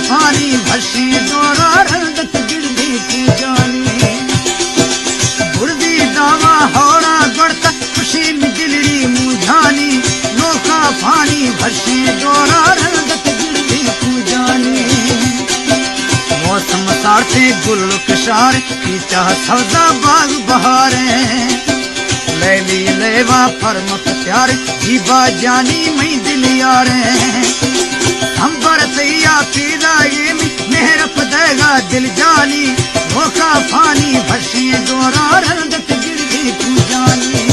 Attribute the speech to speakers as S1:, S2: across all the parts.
S1: फानी भसी दोरा रंगत गिरदी की जानी बुर्दी दावा होड़ा गड़ता खुशी में दिलड़ी मुझानी नोखा फानी भसी दोरा रंगत गिरदी की जानी मौसम सारते गुल कशार की चाह सौदा बाग बहारे लैली लेवा फरमत प्यार जीवा जानी मई दिल यारे अंबर तैया पीला ये मेहर पदेगा दिल जानी धोखा फानी भसी दोरा रंगत गिरदी तू जानी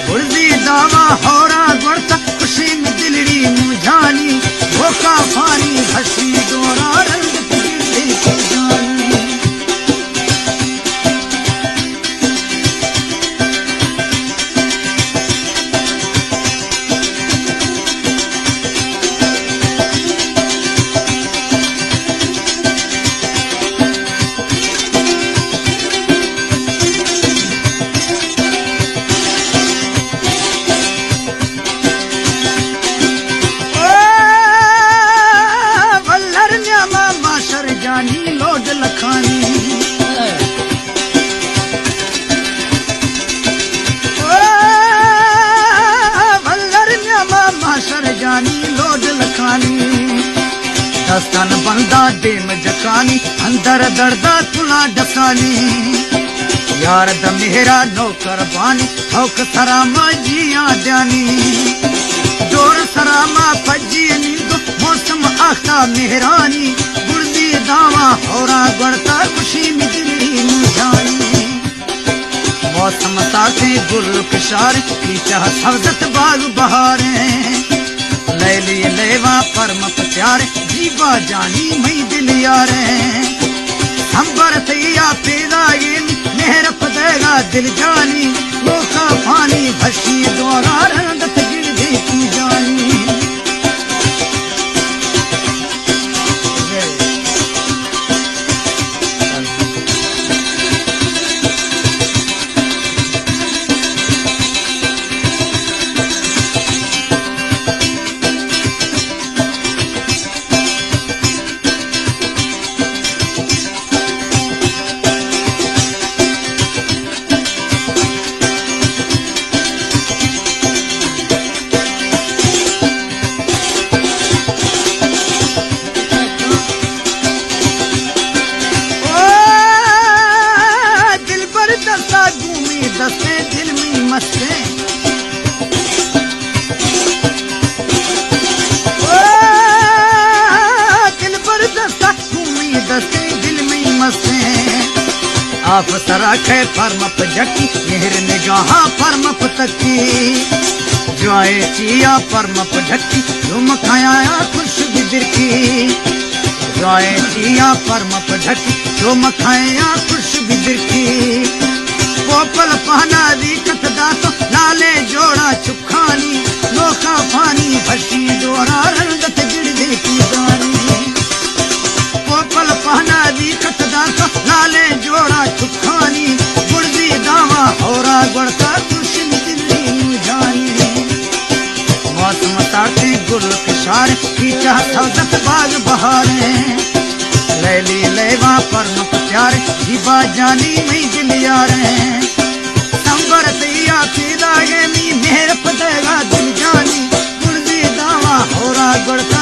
S1: बुर्दी दावा होरा गड़ता खुशी में दिलड़ी मुझानी धोखा फानी भसी दोरा रंगत गिरदी तू जानी जानी लोड लखानी वल्लर न्यामा माशर जानी लोड लखानी दस्तन बंदा डेम जकानी अंदर दर्दा तुला डसानी यार द मेहरा नौकर बानी हौक सरामा जिया जानी जोर सरामा पजी नींदो मौसम आख्ता मेहरानी दावा होरा गड़ता खुशी में दिलड़ी मुझानी मौसम साथे गुल कशार की चाह सवदत बाग बहारे लैली लेवा परमत प्यारे जीवा जानी मई दिल यारे अंबर तैया पैदा ये मेहर पदेगा दिल जानी लोका फानी भसी दोरा रंगत गिरदी की जानी दस्ते दिल में मस्ते दिल पर दस्ता घूमी दस्ते दिल में मस्ते आप तराखे फरमप जकी मेहर निगाहा फरमप तकी जाए चिया फरमप झकी झुम खाया खुश बिदर की जाए चिया फरमप झकी झुम खाया खुश बिदर की पोपल पहना रीकत दातो लाले जोड़ा चुखानी लोका फानी भसी दोरा रंगत गिरदी की जानी पोपल पहना रीकत दातो लाले जोड़ा चुखानी बुर्दी दावा होरा गड़ता खुशी दिल्ली जानी मौसम तारते गुल कशार की चाह सवदत बाग बहारे लैली लेवा परमत प्यारे जीवा जानी मई दिल यारे संबर तैया पीला ये मेहर पदेगा दिल जानी बुर्दी दावा होरा गड़ता